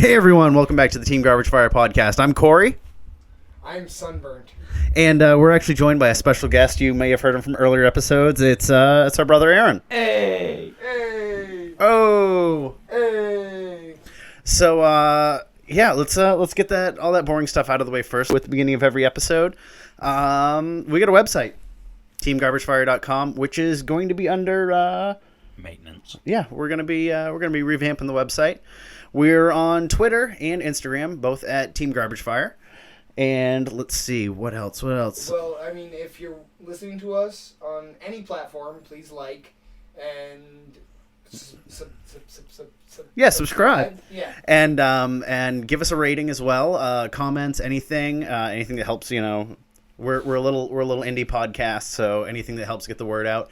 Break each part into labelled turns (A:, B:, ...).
A: Hey everyone, welcome back to the Team Garbage Fire podcast. I'm Corey.
B: I'm sunburnt.
A: And we're actually joined by a special guest. You may have heard him from earlier episodes. It's our brother Aaron.
B: Hey! Hey!
A: Oh!
B: Hey!
A: So let's get all that boring stuff out of the way first with the beginning of every episode. We got a website, teamgarbagefire.com, which is going to be under
C: maintenance.
A: Yeah, we're gonna be revamping the website. We're on Twitter and Instagram, both at Team Garbage Fire. And let's see, what else?
B: Well, I mean, if you're listening to us on any platform, please like and
A: subscribe.
B: Yeah.
A: And give us a rating as well. Comments, anything that helps. You know, we're a little indie podcast, so anything that helps get the word out.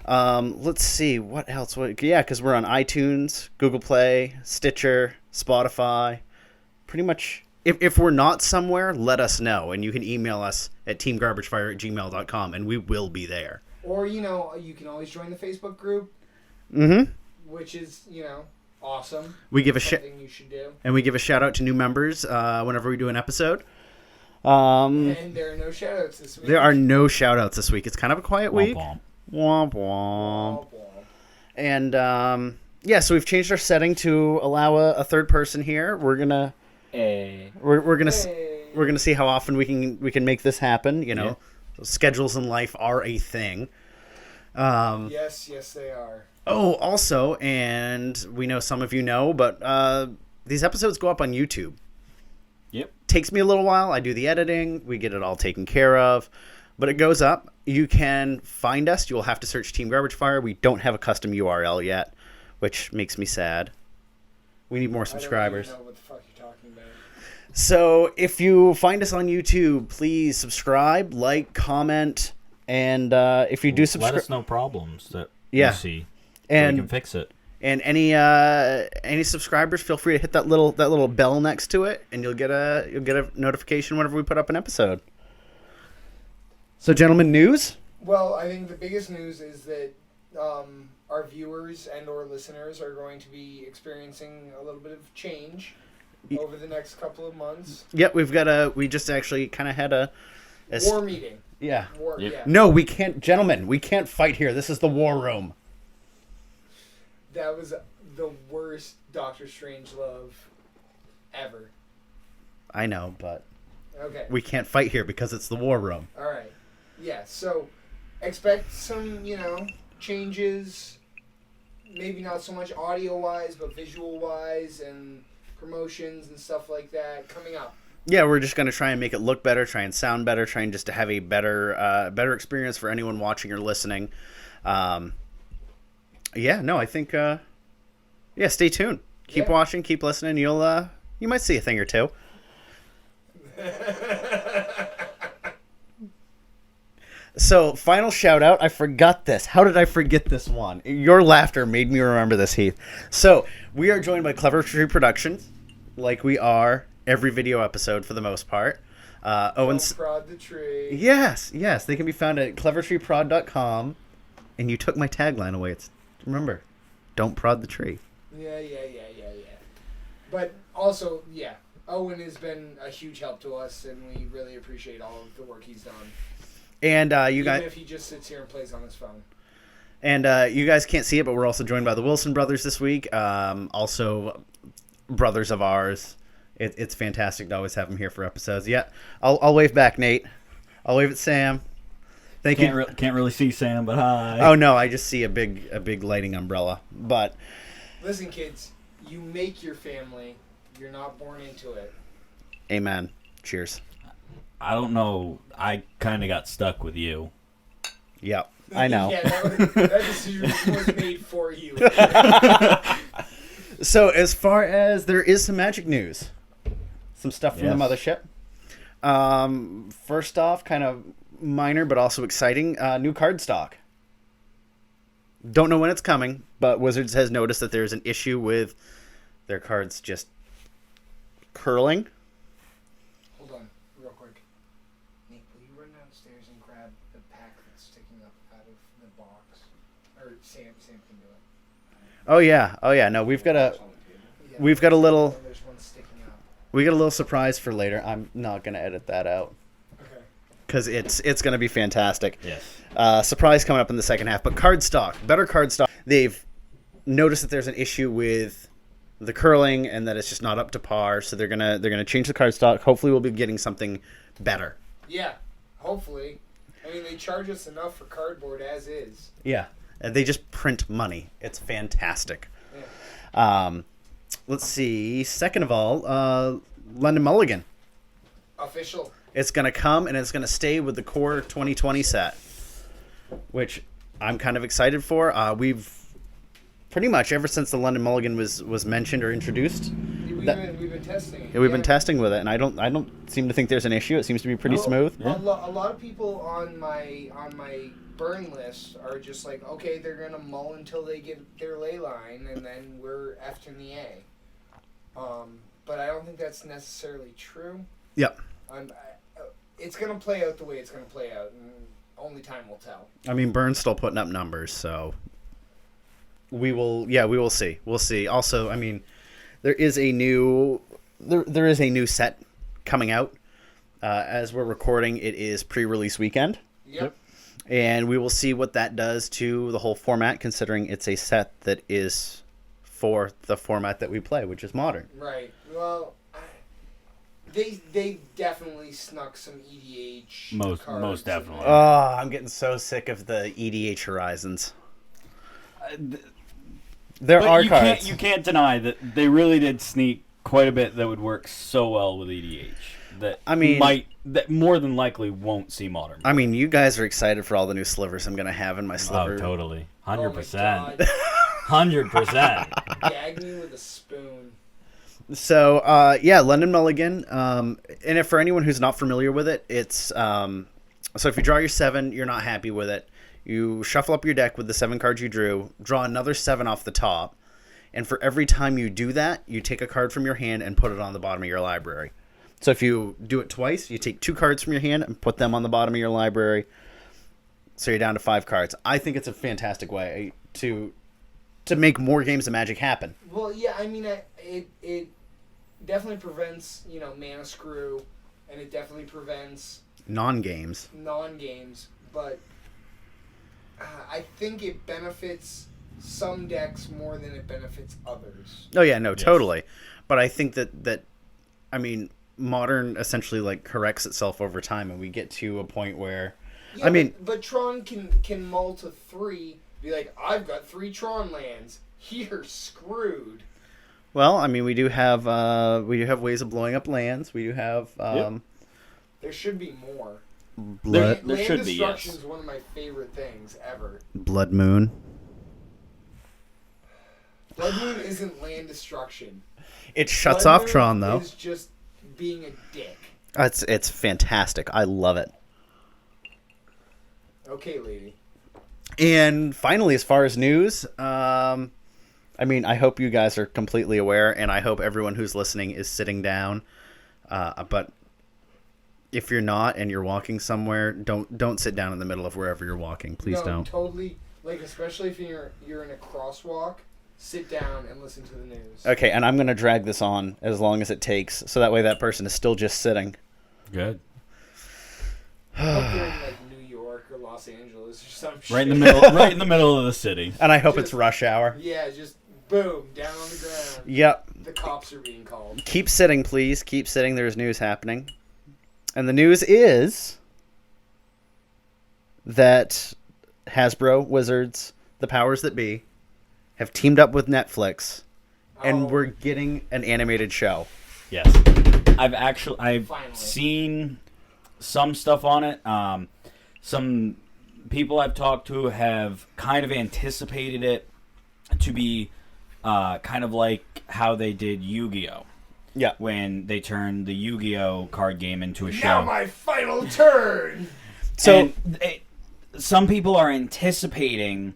A: Let's see, what else? Because we're on iTunes, Google Play, Stitcher, Spotify. Pretty much, if we're not somewhere, let us know. And you can email us at teamgarbagefire@gmail.com, and we will be there.
B: Or, you can always join the Facebook group.
A: Mm-hmm.
B: Which is, awesome.
A: We give
B: something you should do.
A: And we give a shout out to new members whenever we do an episode.
B: And there are no shout outs this week.
A: There are no shout outs this week. It's kind of a quiet week.
C: Womp
A: Womp womp. And so we've changed our setting to allow a third person here. We're gonna we're gonna see how often we can make this happen. Schedules in life are a thing.
B: Yes, they are.
A: Oh, also, and we know some of you know, but these episodes go up on YouTube.
C: Yep.
A: Takes me a little while. I do the editing. We get it all taken care of. But it goes up. You can find us. You'll have to search Team Garbage Fire. We don't have a custom URL yet, which makes me sad. We need more subscribers.
B: I don't even know what the fuck you're talking about.
A: So if you find us on YouTube, please subscribe, like, comment, and if you do subscribe,
C: let us know problems that you see,
A: and
C: we can fix it.
A: And any subscribers, feel free to hit that little bell next to it, and you'll get a notification whenever we put up an episode. So, gentlemen, news?
B: Well, I think the biggest news is that our viewers and or listeners are going to be experiencing a little bit of change over the next couple of months.
A: Yep, we just actually kind of had a
B: war meeting.
A: Yeah.
B: Yeah.
A: No, we can't, gentlemen, we can't fight here. This is the war room.
B: That was the worst Doctor Strangelove ever.
A: I know, but
B: okay,
A: we can't fight here because it's the war room.
B: All right. Yeah, so expect some, changes, maybe not so much audio-wise, but visual-wise and promotions and stuff like that coming up.
A: Yeah, we're just going to try and make it look better, try and sound better, trying just to have a better experience for anyone watching or listening. I think, stay tuned. Keep watching, keep listening. You might see a thing or two. So, final shout out. I forgot this. How did I forget this one? Your laughter made me remember this, Heath. So, we are joined by Clever Tree Productions, like we are every video episode for the most part.
B: Owen's Prod the Tree.
A: Yes. They can be found at clevertreeprod.com. And you took my tagline away. Remember, don't prod the tree.
B: Yeah. But also, Owen has been a huge help to us, and we really appreciate all of the work he's done.
A: And
B: even if he just sits here and plays on his phone.
A: And you guys can't see it, but we're also joined by the Wilson brothers this week. Also, brothers of ours. It's fantastic to always have them here for episodes. Yeah, I'll wave back, Nate. I'll wave at Sam. Thank you.
C: Can't really see Sam, but hi.
A: Oh no, I just see a big lighting umbrella. But
B: listen, kids, you make your family. You're not born into it.
A: Amen. Cheers.
C: I don't know. I kind of got stuck with you.
A: Yep, I know.
B: Yeah, that decision was made for you.
A: So, as far as there is some magic news, some stuff from the mothership. First off, kind of minor but also exciting, new card stock. Don't know when it's coming, but Wizards has noticed that there's an issue with their cards just curling.
B: Hold on, real quick. Nick, will you run downstairs and grab the pack that's sticking up out of the box? Or Sam can do it.
A: Oh yeah. No, we've got a little.
B: There's one
A: We got a little surprise for later. I'm not gonna edit that out
B: Okay.
A: because it's gonna be fantastic.
C: Yes.
A: Surprise coming up in the second half, but card stock, better card stock. They've noticed that there's an issue with the curling and that it's just not up to par, so they're gonna change the card stock. Hopefully, we'll be getting something better.
B: Yeah, hopefully. I mean, they charge us enough for cardboard as is.
A: Yeah, and they just print money. It's fantastic.
B: Yeah.
A: Let's see. Second of all, London Mulligan.
B: Official.
A: It's going to come, and it's going to stay with the core 2020 set, which I'm kind of excited for. We've pretty much, ever since the London Mulligan was mentioned or introduced,
B: We've been testing it.
A: we've been testing with it, and I don't seem to think there's an issue. It seems to be pretty smooth.
B: A lot of people on my burn list are just like, okay, they're going to mull until they get their ley line, and then we're effed in the A. But I don't think that's necessarily true.
A: Yep.
B: It's going to play out the way it's going to play out, and only time will tell.
A: I mean, Burn's still putting up numbers, so we will see. We'll see. Also, I mean, there is a new set coming out. As we're recording, it is pre-release weekend.
B: Yep.
A: And we will see what that does to the whole format, considering it's a set that is for the format that we play, which is Modern.
B: Right. Well, they definitely snuck some EDH cards.
C: Most definitely.
A: Oh, I'm getting so sick of the EDH Horizons. There are cards.
C: You can't deny that they really did sneak quite a bit that would work so well with EDH. That more than likely won't see Modern.
A: I mean, you guys are excited for all the new slivers I'm going to have in my sliver.
C: Oh, totally.
B: Oh my
C: 100%.
B: God. 100%. Gag me with a spoon.
A: So, London Mulligan. And if for anyone who's not familiar with it, it's so if you draw your 7, you're not happy with it. You shuffle up your deck with the 7 cards you drew, draw another 7 off the top, and for every time you do that, you take a card from your hand and put it on the bottom of your library. So if you do it twice, you take 2 cards from your hand and put them on the bottom of your library. So you're down to 5 cards. I think it's a fantastic way to make more games of Magic happen.
B: Well, yeah, I mean, it definitely prevents, mana screw, and it definitely prevents
A: non-games,
B: but I think it benefits some decks more than it benefits others.
A: Oh yeah, no, yes. Totally. But I think that Modern essentially corrects itself over time, and we get to a point where
B: but Tron can mull to 3, be like, I've got 3 Tron lands, you're screwed.
A: Well, I mean, we do have ways of blowing up lands. We do have
B: There should be more.
A: Blood.
B: Land should be, destruction is one of my favorite things ever.
A: Blood Moon.
B: Blood Moon isn't land destruction.
A: It shuts off Tron, though.
B: It's just being a dick.
A: It's fantastic. I love it.
B: Okay, lady.
A: And finally, as far as news, I hope you guys are completely aware, and I hope everyone who's listening is sitting down. But if you're not and you're walking somewhere, don't sit down in the middle of wherever you're walking. Please don't.
B: Totally. Especially if you're in a crosswalk, sit down and listen to the news.
A: Okay, and I'm going to drag this on as long as it takes, so that way that person is still just sitting.
C: Good.
B: I hope you're in New York or Los Angeles or some shit.
C: Right in the middle of the city.
A: And I hope it's rush hour.
B: Yeah, just boom, down on the ground.
A: Yep.
B: The cops are being called.
A: Keep sitting, please. Keep sitting. There's news happening. And the news is that Hasbro, Wizards, the powers that be, have teamed up with Netflix, and we're getting an animated show.
C: Yes. I've seen some stuff on it. Some people I've talked to have kind of anticipated it to be kind of like how they did Yu-Gi-Oh!
A: Yeah.
C: When they turned the Yu-Gi-Oh! Card game into a show.
B: Now my final turn!
C: So some people are anticipating,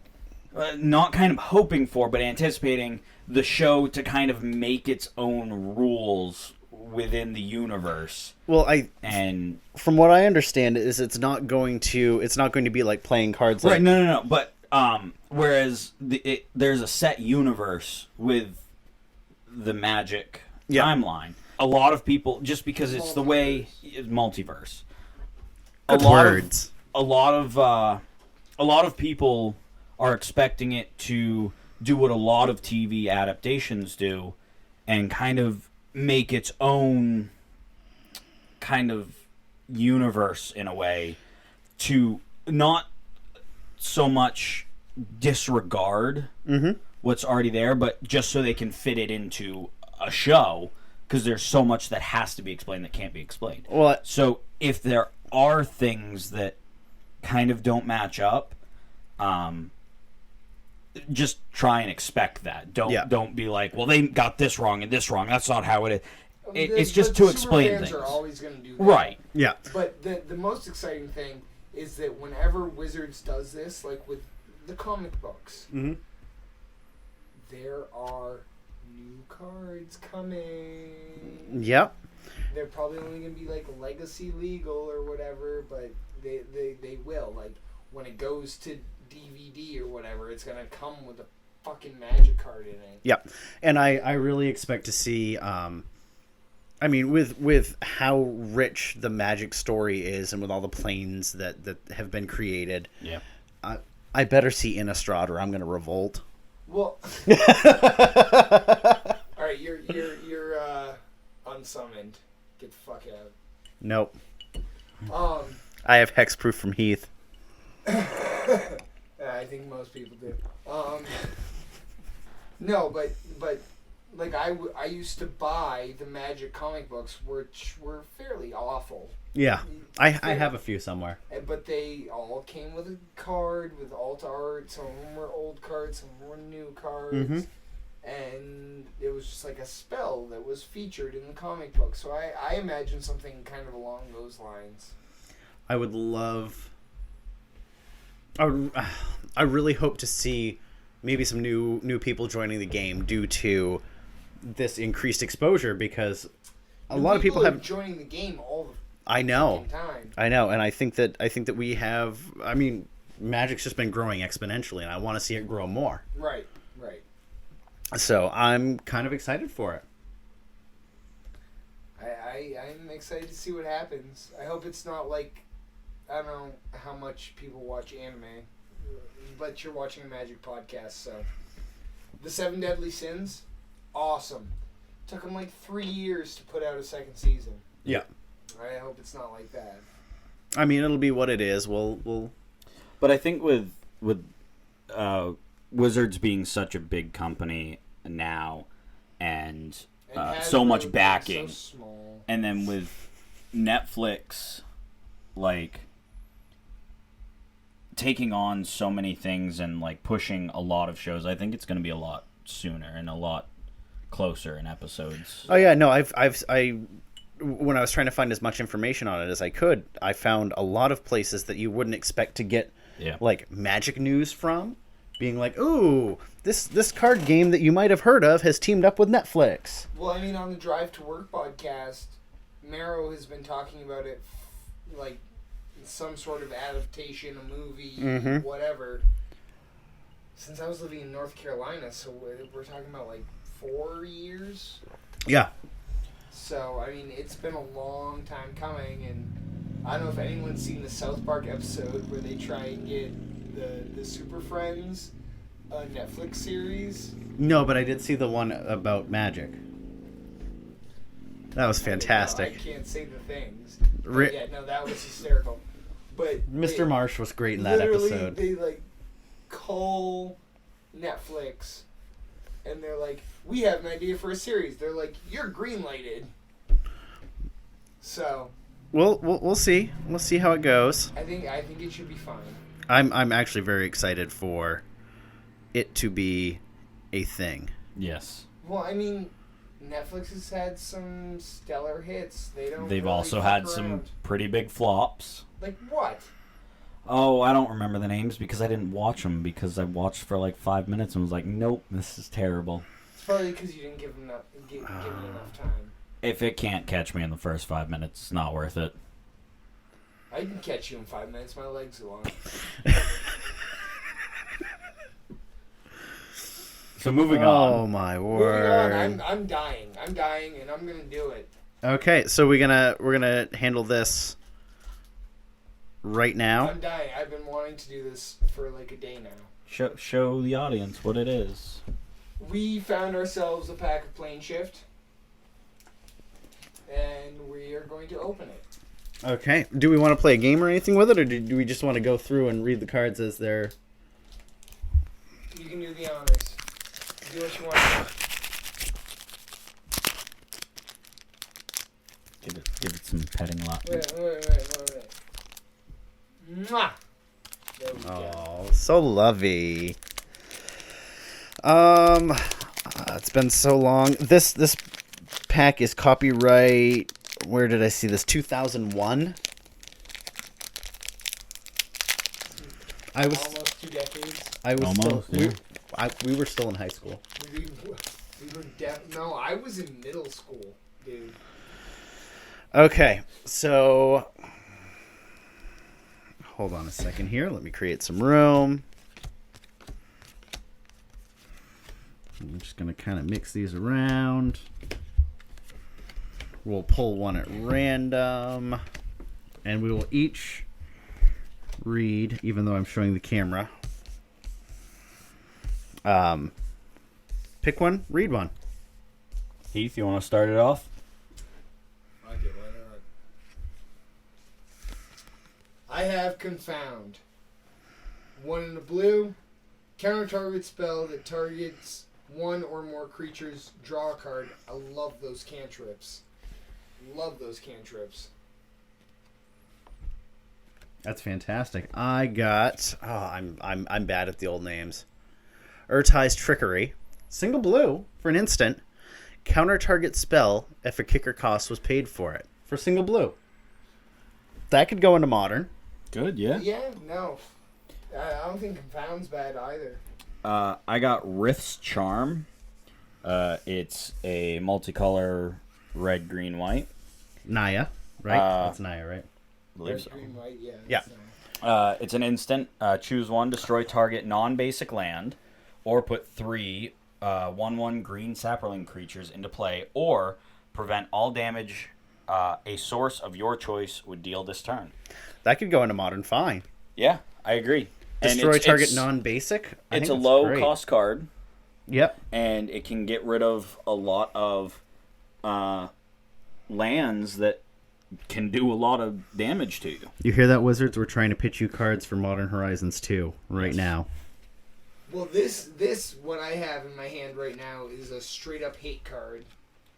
C: not kind of hoping for, but anticipating the show to kind of make its own rules within the universe.
A: Well, from what I understand, is it's not going to be like playing cards.
C: Right? No. But whereas there's a set universe with the Magic timeline. a lot of people, just because it's the way multiverse.
A: Good words.
C: A lot of people are expecting it to do what a lot of TV adaptations do, and kind of make its own kind of universe in a way, to not so much disregard what's already there, but just so they can fit it into a show, because there's so much that has to be explained that can't be explained.
A: Well,
C: so if there are things that kind of don't match up, just try and expect that. Don't be like, well, they got this wrong and this wrong. That's not how it is. It's just to explain things.
B: Are always going to do that.
C: Right.
A: Yeah.
B: But the most exciting thing is that whenever Wizards does this, like with the comic books, there are new cards coming.
A: Yep.
B: They're probably only going to be like legacy legal or whatever, but they will. Like when it goes to DVD or whatever, it's going to come with a fucking Magic card in it.
A: Yep. And I really expect to see... I mean, with how rich the Magic story is, and with all the planes that have been created, I better see Innistrad or I'm going to revolt.
B: Well, all right, you're unsummoned. Get the fuck out.
A: Nope. I have hexproof from Heath.
B: I think most people do. No, but. Like, I used to buy the Magic comic books, which were fairly awful.
A: Yeah, I have a few somewhere.
B: But they all came with a card with alt art. Some of them were old cards, some of them were new cards. And it was just like a spell that was featured in the comic book. So I imagine something kind of along those lines.
A: I would love... I really hope to see maybe some new people joining the game due to this increased exposure, because a lot of people have
B: joining the game all the
A: I know, and I think that we have. I mean, Magic's just been growing exponentially, and I want to see it grow more.
B: Right.
A: So I'm kind of excited for it.
B: I'm excited to see what happens. I hope it's not like, I don't know how much people watch anime, but you're watching a Magic podcast, so the 7 Deadly Sins. Awesome. Took them like 3 years to put out a second season.
A: Yeah.
B: I hope it's not like that.
A: I mean, it'll be what it is. We'll.
C: But I think with Wizards being such a big company now, and so much backing,
B: so small.
C: And then with Netflix, like taking on so many things and like pushing a lot of shows, I think it's going to be a lot sooner and a lot closer in episodes.
A: Oh yeah, no, I when I was trying to find as much information on it as I could, I found a lot of places that you wouldn't expect to get like Magic news from, being like, "Ooh, this card game that you might have heard of has teamed up with Netflix."
B: Well, I mean, on the Drive to Work podcast, Marrow has been talking about it like some sort of adaptation, a movie, whatever. Since I was living in North Carolina, so we're talking about like 4 years.
A: Yeah.
B: So, I mean, it's been a long time coming, and I don't know if anyone's seen the South Park episode where they try and get the Super Friends Netflix series.
A: No, but I did see the one about Magic. That was fantastic.
B: I can't say the things. Yeah, no, that was hysterical. But
A: Mr. Marsh was great in that episode.
B: They like call Netflix, and they're like, "We have an idea for a series." They're like, "You're green-lighted." So.
A: We'll see. We'll see how it goes.
B: I think it should be fine.
A: I'm actually very excited for it to be a thing.
C: Yes.
B: Well, I mean, Netflix has had some stellar hits. They've really
C: also had some pretty big flops.
B: Like what?
C: Oh, I don't remember the names because I didn't watch them, because I watched for like 5 minutes and was like, nope, this is terrible.
B: It's probably because you didn't give them give it enough time.
C: If it can't catch me in the first 5 minutes, it's not worth it.
B: I can catch you in 5 minutes. My legs are long.
C: So moving
A: Oh
C: on.
A: my
B: Moving
A: word.
B: on, I'm dying, and I'm gonna do it.
A: Okay, so we're gonna handle this right now.
B: I'm dying. I've been wanting to do this for like a day now.
C: Show the audience what it is.
B: We found ourselves a pack of Plane Shift, and we are going to open it.
A: Okay. Do we want to play a game or anything with it, or do we just want to go through and read the cards as they're...
B: You can do the honors. Do what you want.
C: Give it some petting lot.
B: Wait. Mwah! There we go.
A: Oh, so lovey. It's been so long. This pack is copyright. Where did I see this? 2001. I was
B: Almost 2 decades.
A: I was
C: Almost,
A: still
C: yeah.
A: we were still in high school.
B: We were no, I was in middle school, dude.
A: Okay, so hold on a second here. Let me create some room. I'm just going to kind of mix these around. We'll pull one at random. And we will each read, even though I'm showing the camera. Pick one, read one.
C: Heath, you want to start it off?
B: Okay, why not? I have Confound. 1 in the blue. Counter target spell that targets 1 or more creatures. Draw a card. I love those cantrips.
A: That's fantastic. I got I'm bad at the old names. Urtai's Trickery. Single blue for an instant. Counter target spell if a kicker cost was paid for it. For single blue. That could go into modern.
C: Good, yeah.
B: Yeah, no. I don't think Confound's bad either.
C: I got Rith's Charm. It's a multicolor red, green, white.
A: Naya, right? That's Naya, right?
C: I believe
B: Red,
C: so.
B: green, white, yeah.
A: Yeah.
B: that's nice.
C: It's an instant. Choose one, destroy target non-basic land, or put 3 1/1 green sapperling creatures into play, or prevent all damage a source of your choice would deal this turn.
A: That could go into modern fine.
C: Yeah, I agree.
A: Destroy target non-basic.
C: It's a low cost card,
A: Yep.
C: and it can get rid of a lot of lands that can do a lot of damage to you.
A: You hear that, Wizards? We're trying to pitch you cards for Modern Horizons 2 right now.
B: Well, this what I have in my hand right now is a straight up hate card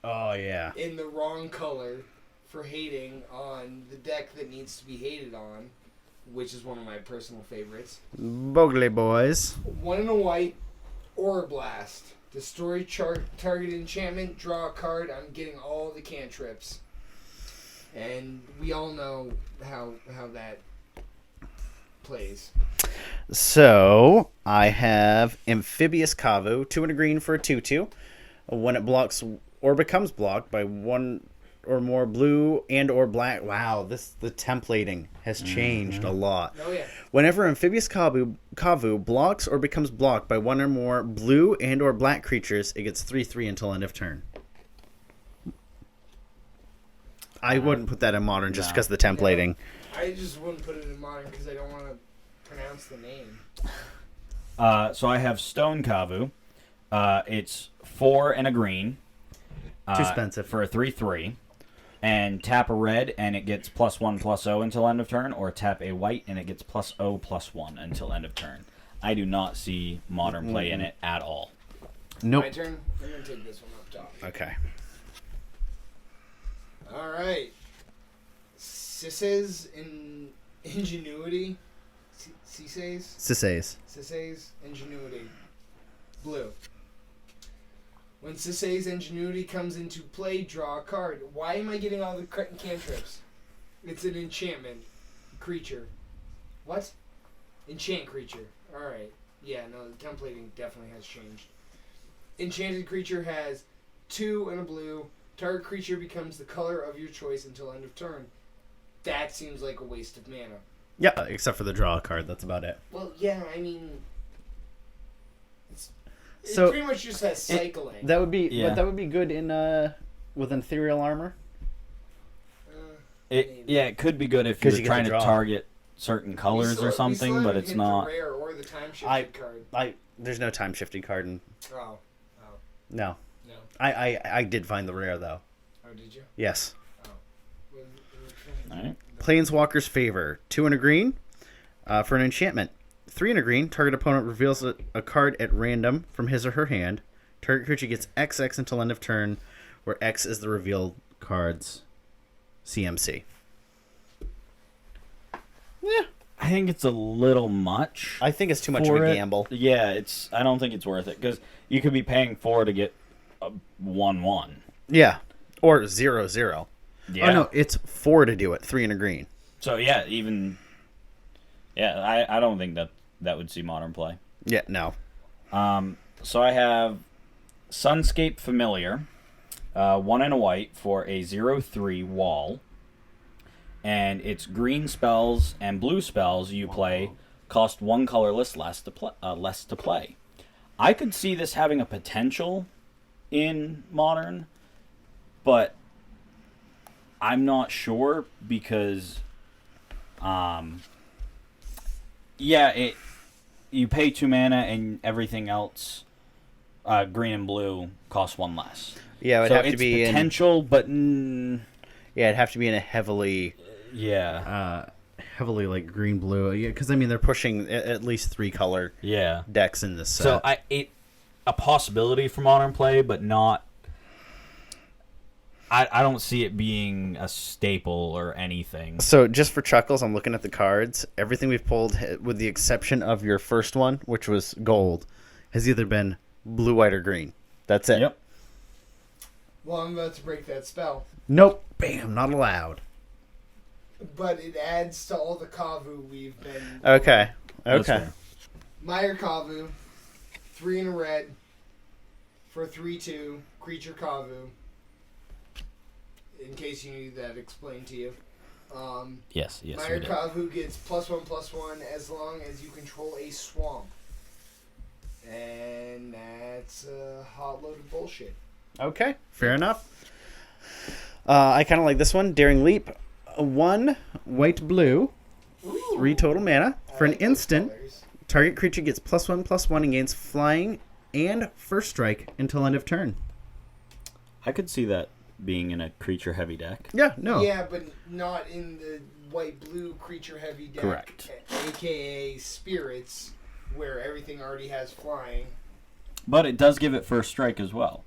A: Oh, yeah.
B: in the wrong color for hating on the deck that needs to be hated on, which is one of my personal favorites.
A: Bogley boys.
B: 1 in a white, Aura Blast. Destroy target enchantment, draw a card. I'm getting all the cantrips. And we all know how that plays.
A: So, I have Amphibious Kavu, 2 and a green for a 2/2. When it blocks or becomes blocked by 1 or more blue and or black. Wow, the templating has changed a lot.
B: Oh, yeah.
A: Whenever Amphibious Kavu blocks or becomes blocked by 1 or more blue and or black creatures, it gets 3/3 until end of turn. I wouldn't put that in modern just because of the templating.
B: I just wouldn't put it in modern because I don't want to pronounce the name.
C: So I have Stone Kavu. It's 4 and a green.
A: Too expensive.
C: For a 3/3. And tap a red and it gets +1/+0 until end of turn, or tap a white and it gets +0/+1 until end of turn. I do not see modern play in it at all.
A: Nope.
B: My turn? I'm going to take this one up top.
A: Okay.
B: All right. Sisse's Ingenuity. Sisse's Ingenuity. Blue. When Sisse's Ingenuity comes into play, draw a card. Why am I getting all the cantrips? It's an enchantment creature. What? Enchant creature. Alright. Yeah, no, the templating definitely has changed. Enchanted creature has 2 and a blue. Target creature becomes the color of your choice until end of turn. That seems like a waste of mana.
A: Yeah, except for the draw card. That's about it.
B: Well, yeah, I mean...
A: So
B: it pretty much just has cycling.
A: that would be,
C: Yeah.
A: but that would be good in with ethereal armor.
C: It could be good if
A: 'Cause
C: you're
A: you get
C: trying
A: to
C: to
A: draw.
C: target certain colors or something, but it's not.
B: The rare or the time shifted card.
A: There's no time shifting card.
B: Oh.
A: No.
B: No.
A: I did find the rare though.
B: Oh, did you?
A: Yes.
C: All right.
A: Planeswalker's Favor. 2 and a green for an enchantment. 3 and a green. Target opponent reveals a card at random from his or her hand. Target creature gets XX until end of turn, where X is the revealed card's CMC. Yeah.
C: I think it's a little much.
A: I think it's too much of a gamble.
C: Yeah, I don't think it's worth it because you could be paying 4 to get a 1/1.
A: Yeah. Or 0/0.
C: Yeah.
A: Oh, no. It's 4 to do it. 3 and a green.
C: So yeah, I don't think that would see modern play.
A: Yeah, no.
C: So I have Sunscape Familiar, 1 and a white for a 0/3 wall, and it's green spells and blue spells you play cost 1 colorless less to play. I could see this having a potential in modern, but I'm not sure because, you pay 2 mana and everything else, green and blue, costs 1 less.
A: Yeah, it would
C: So
A: have to
C: it's
A: be
C: potential, but
A: yeah, it'd have to be in a heavily like green blue. Yeah, because I mean they're pushing at least 3 color decks in this set.
C: So a possibility for modern play, but not. I don't see it being a staple or anything.
A: So just for chuckles, I'm looking at the cards. Everything we've pulled, with the exception of your first one, which was gold, has either been blue, white, or green. That's it.
C: Yep.
B: Well, I'm about to break that spell.
A: Nope. Bam. Not allowed.
B: But it adds to all the Kavu we've been...
A: Okay.
C: That's
A: Okay.
C: fair.
B: Meyer Kavu, 3 in a red, for 3/2, creature Kavu. In case you need that explained to you.
C: Yes, we
B: Meyer
C: did.
B: Kavu gets +1/+1 as long as you control a swamp. And that's a hot load of bullshit.
A: Okay. Fair enough. I kind of like this one. Daring Leap. 1 white, blue.
B: Ooh.
A: 3 total mana. For
B: I
A: an
B: like those
A: instant,
B: colors.
A: target creature gets +1/+1 and gains flying and first strike until end of turn.
C: I could see that being in a creature heavy deck.
A: Yeah, no.
B: Yeah, but not in the white-blue creature-heavy deck.
A: Correct.
B: AKA Spirits, where everything already has flying.
C: But it does give it first strike as well.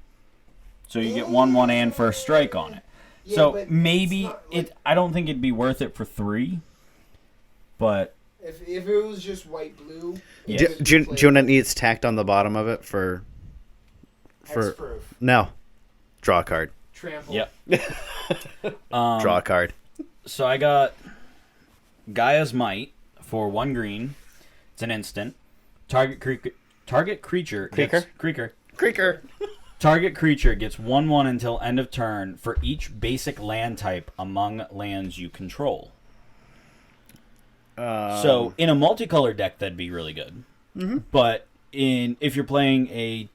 C: So you get 1/1 and first strike on it.
B: Yeah,
C: So
B: but
C: maybe
B: it's not like-
C: I don't think it'd be worth it for 3, but
B: If it was just white-blue...
C: Yeah.
A: Do you know what needs tacked on the bottom of it for
B: Hexproof.
A: no draw a card?
B: Trample.
C: yep.
A: Draw a card.
C: So I got Gaia's Might for 1 green. It's an instant. Target creature gets,
A: Creaker.
C: Target creature gets 1/1 until end of turn for each basic land type among lands you control. So in a multicolored deck, that'd be really good.
A: Mm-hmm.
C: But if you're playing a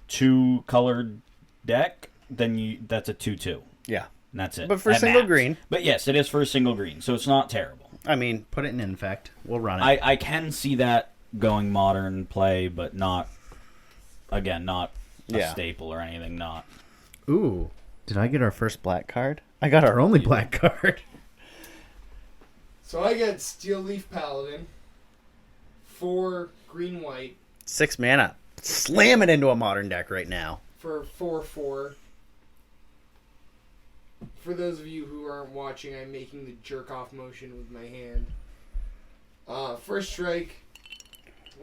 C: 2-colored deck, then that's a 2/2.
A: Yeah,
C: And that's it.
A: but for
C: At
A: single
C: max.
A: green,
C: But yes, it is for a single green, so it's not terrible.
A: I mean, put it in infect. We'll run it.
C: I can see that going modern play, but not a
A: Yeah.
C: staple or anything. Not.
A: Ooh, did I get our first black card? I got our only black card.
B: So I got Steel Leaf Paladin, 4 green-white,
A: 6 mana. Slam it into a modern deck right now.
B: for 4/4. For those of you who aren't watching, I'm making the jerk-off motion with my hand. First strike.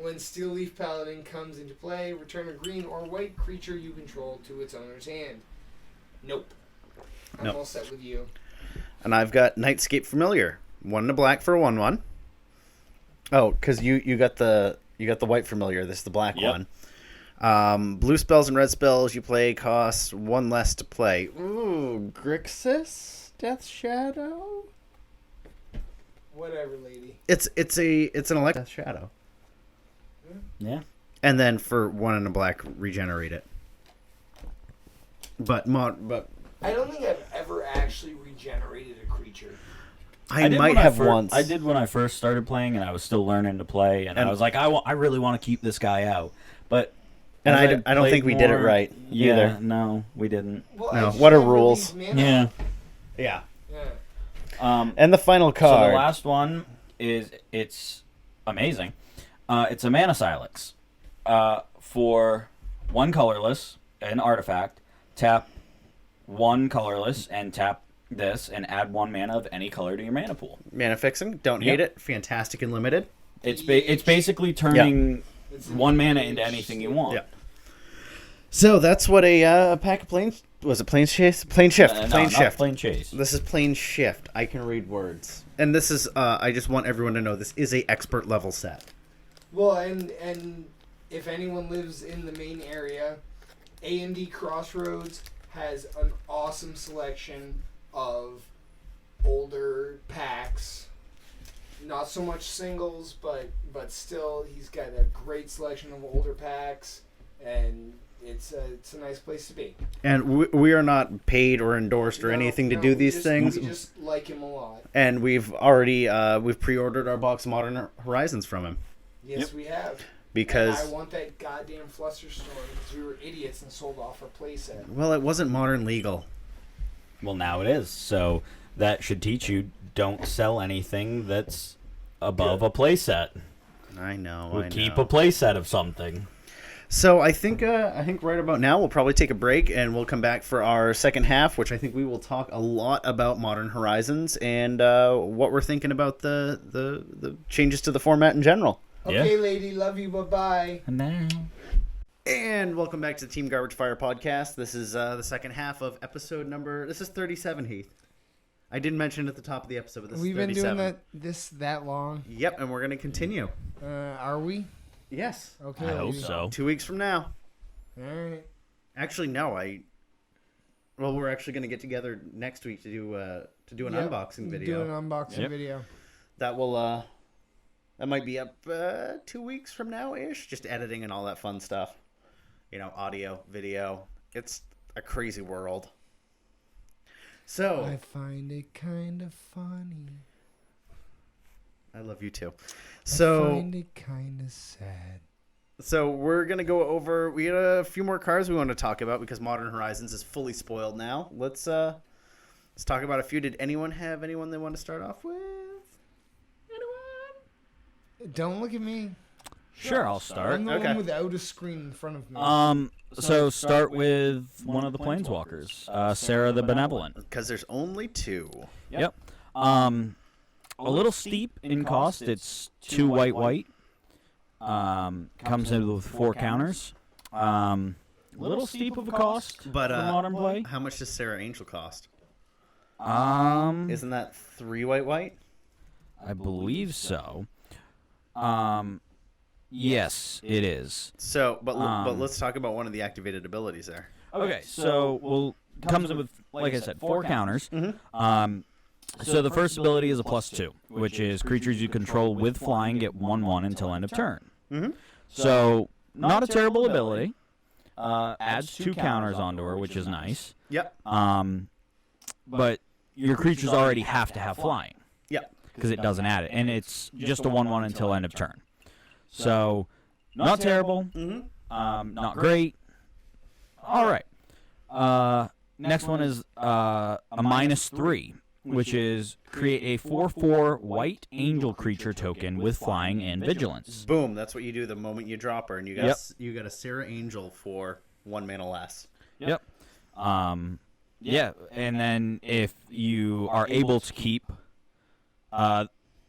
B: When Steel Leaf Paladin comes into play, return a green or white creature you control to its owner's hand. Nope. I'm
A: Nope.
B: all set with you.
A: And I've got Nightscape Familiar. 1 and a black for a 1/1. Oh, because you got the white familiar. This is the black
C: Yep.
A: one. Blue spells and red spells you play cost 1 less to play. Ooh, Grixis, Death Shadow.
B: Whatever, lady.
A: It's an elect Death Shadow.
C: Yeah.
A: And then for 1 and a black, regenerate it. But
B: I don't think I've ever actually regenerated a creature.
A: I might have once.
C: I did when I first started playing, and I was still learning to play, and I was like, I really want to keep this guy out. But
A: and I don't think we did it right either.
C: No, we didn't.
B: Well,
A: No, what are rules?
C: Yeah.
A: Yeah.
B: Yeah.
A: And the final card.
C: So the last one it's amazing. It's a mana Silex. For 1 colorless, an artifact, tap 1 colorless and tap this and add 1 mana of any color to your mana pool.
A: Mana fixing. Don't hate it. Fantastic and limited.
C: It's basically turning 1 mana into anything you want.
A: Yeah. So that's what a pack of planes was. It plane chase, plane shift, plane shift,
C: Plane chase.
A: This is plane shift. I can read words, and this is. I just want everyone to know this is a expert level set.
B: Well, and if anyone lives in the main area, A&D Crossroads has an awesome selection of older packs. Not so much singles, but still, he's got a great selection of older packs, and it's a nice place to be.
A: And we are not paid or endorsed or anything to do these things.
B: We just like him a lot.
A: And we've already we've pre-ordered our box of Modern Horizons from him.
B: Yes, we have.
A: Because
B: and I want that goddamn Flusterstorm because we were idiots and sold off our playset.
A: Well, it wasn't Modern legal.
C: Well, now it is. So that should teach you, don't sell anything that's above a playset.
A: I know.
C: Keep a playset of something.
A: So I think right about now we'll probably take a break and we'll come back for our second half, which I think we will talk a lot about Modern Horizons and what we're thinking about the changes to the format in general.
B: Okay, lady, love you, bye-bye.
A: And welcome back to the Team Garbage Fire podcast. This is the second half of episode number. This is 37, Heath. I didn't mention it at the top of the episode, but this
B: We've
A: is 37.
B: been doing that long.
A: Yep, and we're going to continue.
B: Are we?
A: Yes.
B: Okay.
C: I hope so.
A: 2 weeks from now.
B: All right.
A: Actually, no. Well, we're actually going to get together next week to do an unboxing video.
B: Do an unboxing video.
A: That will that might be up 2 weeks from now ish. Just editing and all that fun stuff. You know, audio, video. It's a crazy world. So
B: I find it kind of funny.
A: I love you too.
B: I find it kind of sad.
A: So we're gonna go over. We got a few more cards we want to talk about because Modern Horizons is fully spoiled now. Let's talk about a few. Did anyone have anyone they want to start off with? Anyone?
B: Don't look at me.
C: Sure, I'll start.
B: I'm the one without a screen in front of me.
C: So start with one of the Planeswalkers, Sarah the Benevolent.
A: Because there's only 2.
C: Yep. A little steep in cost. It's 2 white. Comes in with 4 counters. A little steep of a cost,
A: but
C: for modern play.
A: How much does Sarah Angel cost?
C: Isn't
A: that 3 white?
C: I believe so. Yes, it is.
A: So, but let's talk about one of the activated abilities there.
C: Okay, so comes in with, like I said, 4 counters.
A: Mm-hmm.
C: So the first ability is a +2, which is creatures you control with flying get 1/1 until end of turn.
A: Mm-hmm.
C: So not a terrible ability. Adds 2 counters onto her, which is nice.
A: Yep.
C: But your creatures already have to have flying.
A: Yep.
C: Because it doesn't add it, and it's just a 1/1 until end of turn. So not terrible.
A: Mm-hmm.
C: Not great. All right. Next one is a -3. Which is create a 4/4 white angel creature token with flying and vigilance.
A: Boom! That's what you do the moment you drop her, and you got a Sarah Angel for 1 mana less.
C: Yep. Yeah, and then if you are able to keep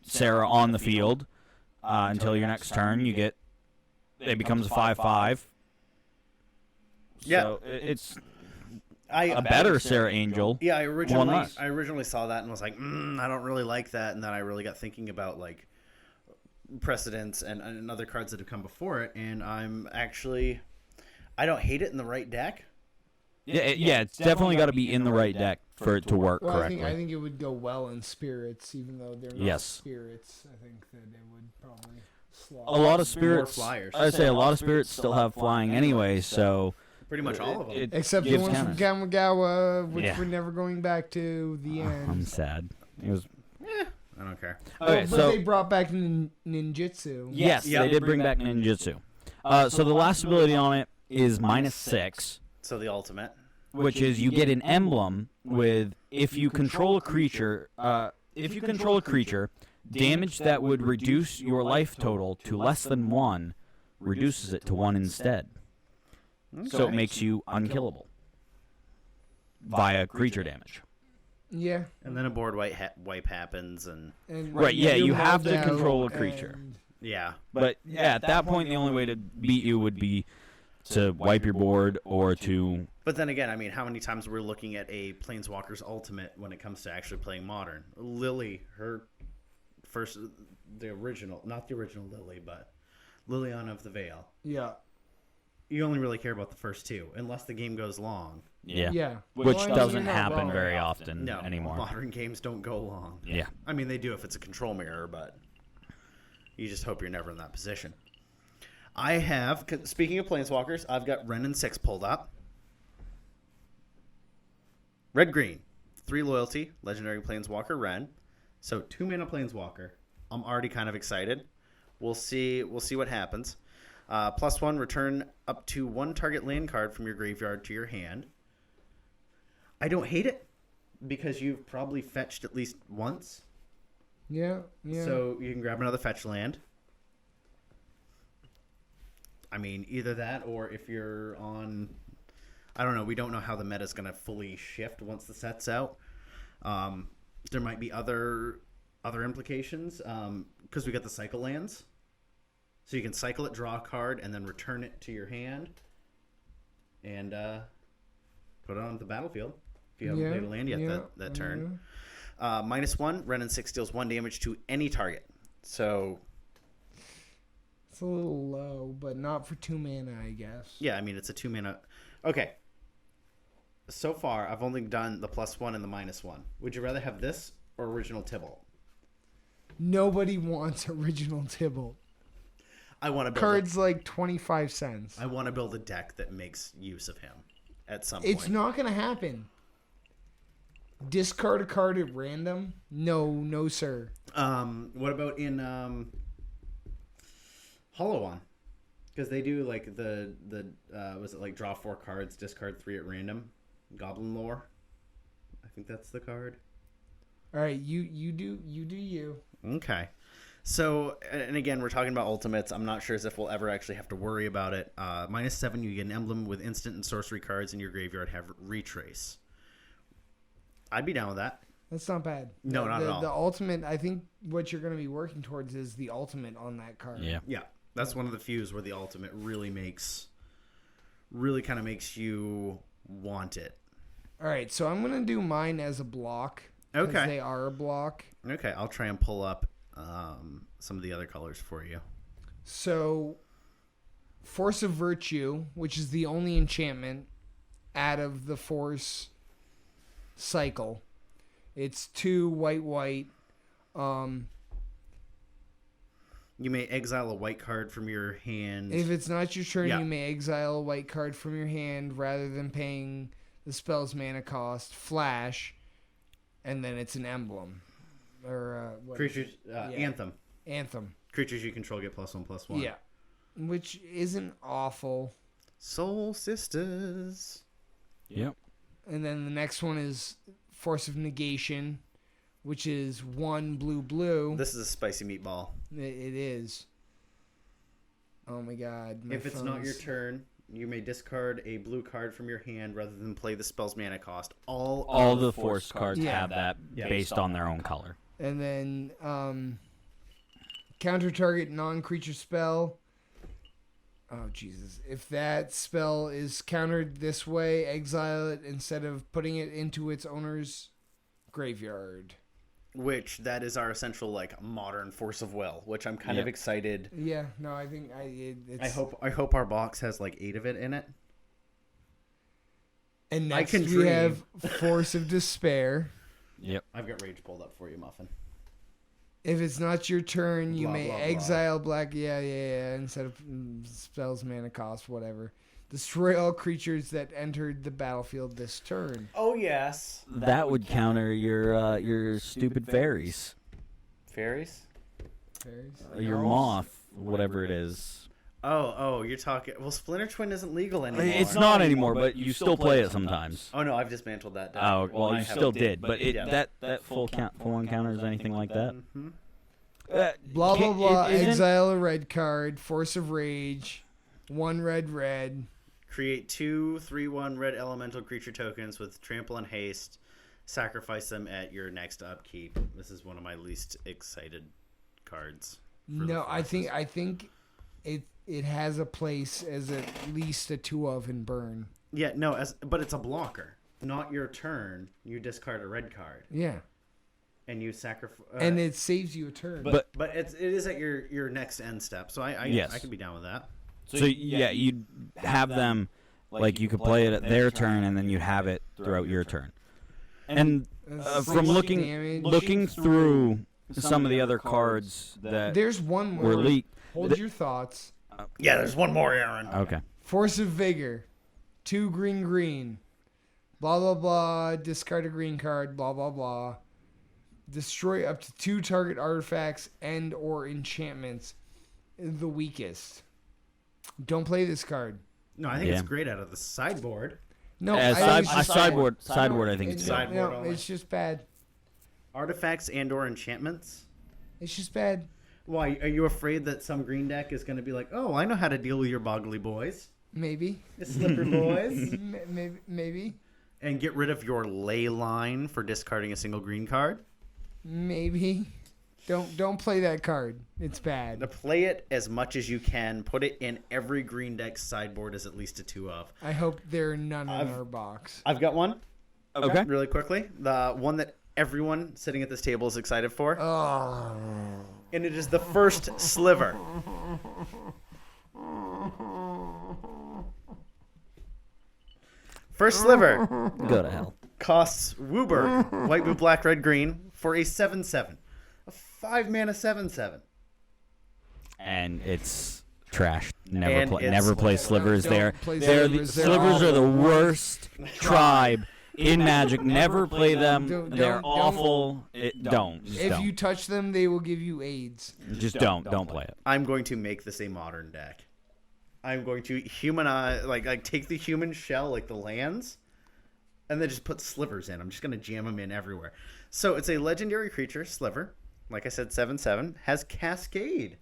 C: Sarah on the field until your next turn, it becomes a 5/5.
A: Yeah,
C: so it's a better Sarah Angel.
A: Yeah, I originally saw that and was like, I don't really like that, and then I really got thinking about like precedents and other cards that have come before it, and I don't hate it in the right deck.
C: Yeah, it's definitely got to be in the right deck for it to work correctly.
B: I think it would go well in spirits, even though they're not spirits. I think that it would probably.
C: a lot of spirits.
A: flyers.
C: I say a lot of spirits still have flying anyway, so
A: Pretty much all of them.
B: Except the
C: gives
B: ones from
C: counters.
B: Kamigawa, which
C: Yeah.
B: we're never going back to the end.
C: I'm sad. It was
A: I don't care.
C: okay.
B: But
C: So
B: they brought back ninjutsu.
C: yes,
A: Yep.
C: they did bring back ninjutsu. So the last ability on it is -6.
A: So the ultimate.
C: Which is you get an emblem with if you control a creature, damage that would reduce your life total to less than 1 reduces it to 1 instead. So it makes you unkillable via creature damage.
B: Yeah.
A: And then a board wipe happens, and
B: And
C: Right, yeah, you have to
B: hold out
C: control a creature.
B: and-
A: yeah.
C: But yeah, at that point, the only way to beat you would be to wipe your board or to.
A: But then again, I mean, how many times we're looking at a Planeswalker's ultimate when it comes to actually playing Modern? Lily, her first, the original, not the original Lily, but Liliana of the Veil.
B: Yeah.
A: You only really care about the first two, unless the game goes long.
C: Yeah.
B: Yeah.
C: Which
B: Well, I mean,
C: doesn't
B: you're not
C: happen
B: wrong.
C: very often
A: No,
C: anymore.
A: Modern games don't go long.
C: Yeah.
A: I mean, they do if it's a control mirror, but you just hope you're never in that position. I have, speaking of Planeswalkers, I've got Ren and 6 pulled up. Red Green, 3 loyalty, legendary Planeswalker Ren. So 2 mana Planeswalker. I'm already kind of excited. We'll see what happens. +1, return up to 1 target land card from your graveyard to your hand. I don't hate it because you've probably fetched at least once.
B: Yeah. Yeah.
A: So you can grab another fetch land. I mean, either that or if you're on... I don't know. We don't know how the meta is going to fully shift once the set's out. There might be other implications because we got the cycle lands. So you can cycle it, draw a card, and then return it to your hand and put it on the battlefield if you haven't played a land yet that turn. -1, Ren and 6 deals 1 damage to any target. So...
B: It's a little low, but not for 2 mana, I guess.
A: yeah, I mean, it's a 2 mana... Okay. So far, I've only done the +1 and the -1. Would you rather have this or original Tybalt?
B: Nobody wants original Tybalt.
A: I want to build
B: Cards like 25 cents.
A: I want to build a deck that makes use of him at some
B: It's
A: point.
B: not going to happen. Discard a card at random? No, sir.
A: What about in Hollow On? Because they do like the was it like draw 4 cards, discard 3 at random? Goblin Lore. I think that's the card.
B: All right, you do you.
A: Okay. So, and again, we're talking about ultimates. I'm not sure as if we'll ever actually have to worry about it. -7, you get an emblem with instant and sorcery cards in your graveyard have retrace. I'd be down with that.
B: That's not bad.
A: No, not at all.
B: The ultimate, I think what you're going to be working towards is the ultimate on that card.
C: Yeah.
A: Yeah, that's one of the fews where the ultimate really kind of makes you want it.
B: All right, so I'm going to do mine as a block.
A: Okay.
B: Because they are a block.
A: Okay, I'll try and pull up some of the other colors for you.
B: So, Force of Virtue, which is the only enchantment out of the Force cycle. It's 2 white.
A: You may exile a white card from your hand.
B: If it's not your turn,
A: Yeah.
B: you may exile a white card from your hand rather than paying the spell's mana cost. Flash, and then it's an emblem. Or what?
A: Creatures, Anthem.
B: Anthem.
A: Creatures you control get +1/+1.
B: Yeah. Which isn't awful.
A: Soul Sisters.
C: Yep.
B: And then the next one is Force of Negation, which is 1 blue.
A: This is a spicy meatball.
B: It is. Oh my god.
A: If it's not your turn, you may discard a blue card from your hand rather than play the spell's mana cost.
C: All the force cards
B: Yeah.
C: have that based on their own color.
B: And then counter target non-creature spell. Oh, Jesus. If that spell is countered this way, exile it instead of putting it into its owner's graveyard.
A: Which, that is our essential, like, modern force of will, which I'm kind of excited.
B: Yeah, no, I think it's...
A: I hope our box has, like, 8 of it in it.
B: And next
A: can
B: we
A: dream.
B: have Force of Despair.
C: Yep.
A: I've got Rage pulled up for you, Muffin.
B: If it's not your turn, you
A: Blah,
B: may
A: blah, blah.
B: exile black. Yeah. Instead of spells, mana cost, whatever. Destroy all creatures that entered the battlefield this turn.
A: Oh yes.
C: That would counter your stupid fairies.
A: Fairies?
B: Fairies?
C: Your moth, whatever it is.
A: Oh, you're talking. Well, Splinter Twin isn't legal anymore.
C: It's not anymore, but you still play it sometimes.
A: Oh no, I've dismantled that. Deck.
C: Oh, well,
A: I
C: you
A: have-
C: still did, but
A: Yeah.
C: that full encounters anything like that.
A: Mhm.
B: Blah, blah, blah.
C: Isn't-
B: Exile a red card. Force of Rage. 1 red.
A: Create 2 3/1 red elemental creature tokens with trample and haste. Sacrifice them at your next upkeep. This is one of my least excited cards. for the
B: No, I
A: forces.
B: think it has a place as at least a 2 of in burn.
A: Yeah, no, but it's a blocker. Not your turn. You discard a red card
B: Yeah.
A: and you sacrifice.
B: And it saves you a turn.
A: but it is at your next end step. So I
C: Yes.
A: could be down with that.
C: So yeah, you'd have them like you could play it at their turn, and then you'd have it throughout your turn. And from looking through some of the other cards that
B: There's one more.
C: were leaked.
B: Hold your thoughts.
A: Yeah, there's one more, Aaron.
C: Okay.
B: Force of Vigor. 2 green. Blah, blah, blah. Discard a green card. Blah, blah, blah. Destroy up to 2 target artifacts and or enchantments. The weakest. Don't play this card.
A: No, I think
C: Yeah.
A: it's great out of the sideboard.
B: No,
C: Sideboard, I think it's
B: It's,
C: good.
A: Sideboard
B: no,
A: only.
B: it's just bad.
A: Artifacts and or enchantments.
B: It's just bad.
A: Why are you afraid that some green deck is going to be like, oh, I know how to deal with your boggly boys,
B: Maybe.
A: the slipper boys,
B: Maybe.
A: and get rid of your ley line for discarding a single green card?
B: Maybe. Don't play that card. It's bad.
A: To play it as much as you can. Put it in every green deck sideboard as at least a 2 of.
B: I hope there are none in our box.
A: I've got one.
C: Okay.
A: Really quickly, the one that everyone sitting at this table is excited for,
B: Oh.
A: and it is the first sliver. First sliver
C: Go to hell.
A: costs Woober, white, blue, black, red, green for a 7/7, a 5 mana 7/7.
C: And it's trash.
A: And
C: Never
A: it's-
C: play slivers
B: Don't
C: there.
B: play
C: Slivers
B: slivers.
C: are the worst tribe in Magic. Never play them.
B: Don't-
C: They're
B: don't-
C: awful. Don't.
B: If you touch them, they will give you AIDS.
C: Just don't play it.
A: I'm going to make this a modern deck. I'm going to humanize, like take the human shell, like the lands, and then just put slivers in. I'm just going to jam them in everywhere. So it's a legendary creature, sliver. Like I said, 7/7 has Cascade.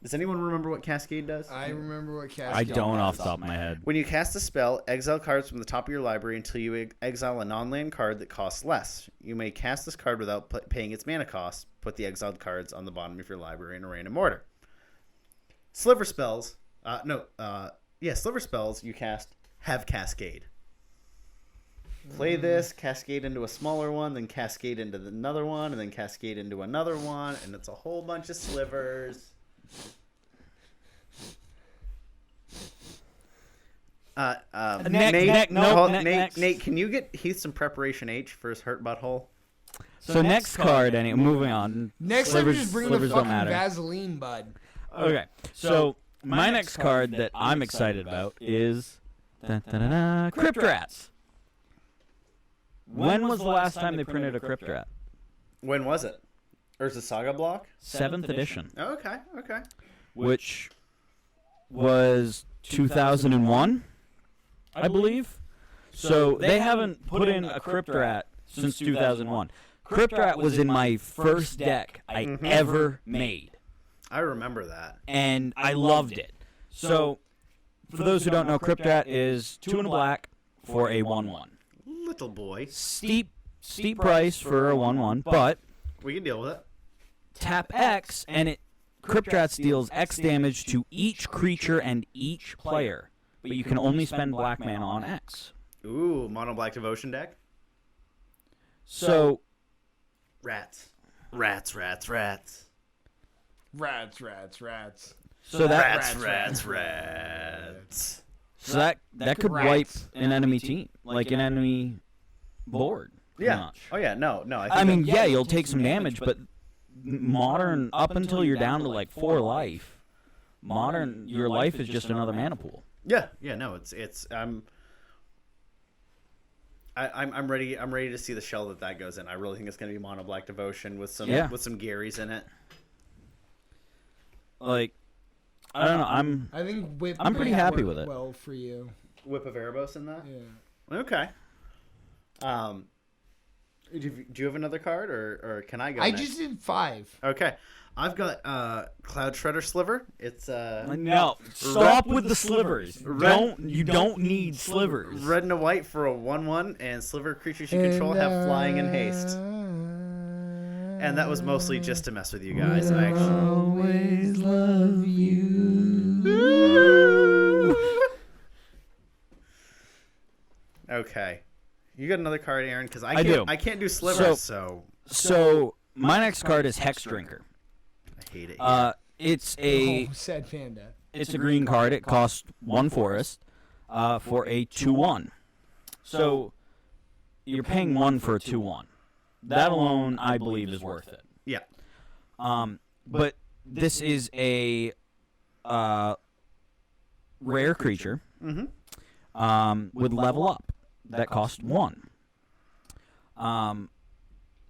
A: Does anyone remember what Cascade does?
B: I remember what Cascade
C: I don't off
B: does.
C: the top of my head.
A: When you cast a spell, exile cards from the top of your library until you exile a non-land card that costs less. You may cast this card without paying its mana cost. Put the exiled cards on the bottom of your library in a random order. Sliver spells, sliver spells you cast have Cascade. Play this, cascade into a smaller one, then cascade into another one, and then cascade into another one, and it's a whole bunch of slivers. Nate, can you get Heath some preparation H for his hurt butthole?
C: So next card, moving on.
B: Next time,
C: Slivers-
B: just bring the
C: slivers don't
B: fucking
C: matter.
B: Vaseline, bud.
C: Okay, so my next card that I'm excited about is Crypt Rats. When was the last time they printed a Crypt Rat?
A: When was it? Or is it Saga Block?
C: 7th edition,
A: Oh, okay.
C: which was 2001, I believe. So they haven't put in a Crypt Rat since 2001. Crypt Rat was in my first deck I ever made,
A: I remember that.
C: and I loved it. So, for those who don't know, Crypt Rat is 2 and a black for a 1/1.
A: Little boy.
C: Steep price for a 1/1, but
A: We can deal with it.
C: tap X and Crypt Rat deals X damage to each creature and each player, but you can only spend black mana on X.
A: Ooh, mono black devotion deck.
C: So
A: Rats.
B: Rats.
C: so that
A: Rats.
C: so that could wipe an enemy team, like an enemy board. pretty
A: Yeah.
C: much.
A: Oh yeah. No.
C: I mean, yeah, you'll take some damage, but modern, up until you're down to like 4 life, modern, your life is just another mana pool.
A: Yeah, no, it's I'm ready to see the shell that goes in. I really think it's going to be mono black devotion with some Garys in it.
C: Like, I don't know.
B: I think Whip.
C: I'm pretty happy with it.
B: Well, for you.
A: Whip of Erebos in that.
B: Yeah.
A: Okay. Do you have another card, or can I go?
B: I
A: next?
B: just did 5.
A: Okay, I've got Cloud Shredder Sliver. It's
C: no, stop with the slivers. You don't need slivers.
A: Red and a white for a 1/1, and sliver creatures you control have flying and haste. And that was mostly just to mess with you guys. I actually
B: always love you.
A: Okay. You got another card, Aaron? Because
C: I do.
A: I can't do slivers, so.
C: So my next card is Hex Drinker.
A: I hate it.
C: It's a
B: sad panda.
C: It's a green card. It costs 1 forest for a 2/1. So you're paying 1 for a 2/1. That alone, I believe, is worth it.
A: Yeah.
C: But this is a rare creature with level up that costs 1.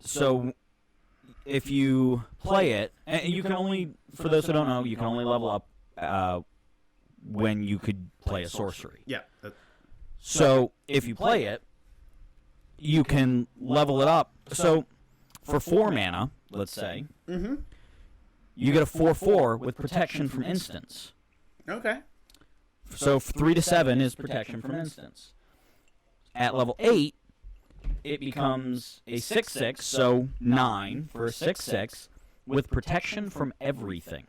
C: So if you play it, and you can only, for those who don't know, you can only level up when you could play a sorcery.
A: Yeah.
C: So if you play it, you can level it up. So for 4 mana, let's say, you get a 4/4 with protection from instants.
A: Okay.
C: So 3 to 7 is protection from instants. At level 8, it becomes a 6/6, so 9 for a 6/6 with protection from everything.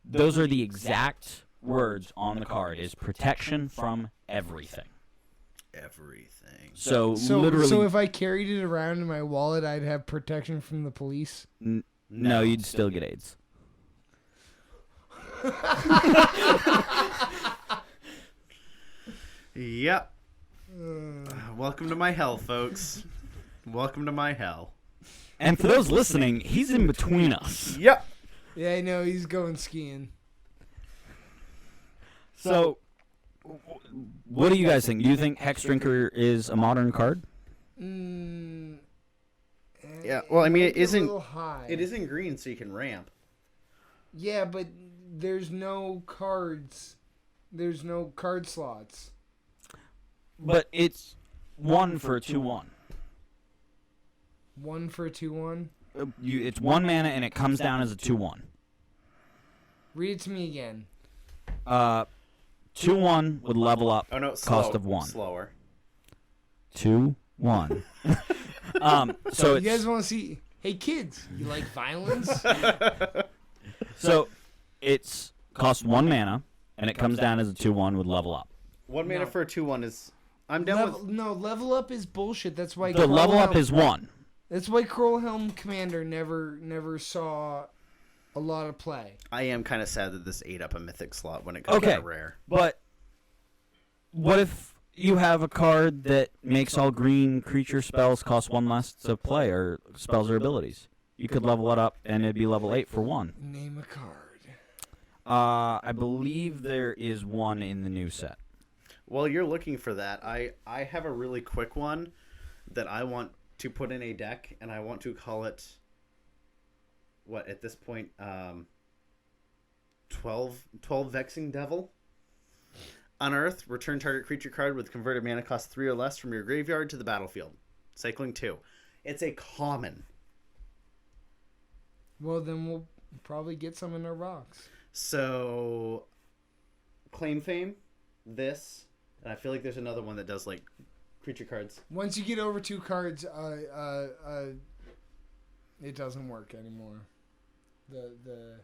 C: Those are the exact words on the card, is protection from everything.
A: Everything.
C: So literally...
B: So if I carried it around in my wallet, I'd have protection from the police?
C: No, you'd still get AIDS.
A: Yep. Welcome to my hell, folks. Welcome to my hell.
C: And for those listening, he's in between us.
A: Yep.
B: Yeah, I know. He's going skiing.
C: So, what do you guys think? Do you think Hex Drinker is a modern card?
A: Yeah. Well, I mean, it isn't.
B: A little high.
A: It isn't green, so you can ramp.
B: Yeah, but there's no cards. There's no card slots.
C: But it's 1 for a 2/1.
B: 1 for a 2/1?
C: It's 1 mana and it comes down as a 2/1.
B: Read it to me again.
C: 2/1 would level up.
A: Oh no,
C: cost of 1.
A: Slower.
C: 2/1. So
B: you guys want to see? Hey kids, you like violence?
C: So it's cost 1 mana and it comes down as a 2/1 with level up.
A: 1 mana for a 2/1 is. I'm down with.
B: No, level up is bullshit. That's why
C: the level up is 1.
B: That's why Krollhelm Commander never saw a lot of play.
A: I am kind of sad that this ate up a mythic slot when it comes to rare.
C: But what if you have a card that makes all green creature spells cost 1 less to play, or spells or abilities? You could level it up and it'd be level 8 for 1.
B: Name a card.
C: I believe there is one in the new set.
A: While you're looking for that, I have a really quick one that I want to put in a deck, and I want to call it, what, at this point, 12 Vexing Devil. Unearth, return target creature card with converted mana cost 3 or less from your graveyard to the battlefield. Cycling 2. It's a common.
B: Well, then we'll probably get some in our rocks.
A: So, Claim Fame, this, and I feel like there's another one that does, like, creature cards.
B: Once you get over 2 cards, it doesn't work anymore. The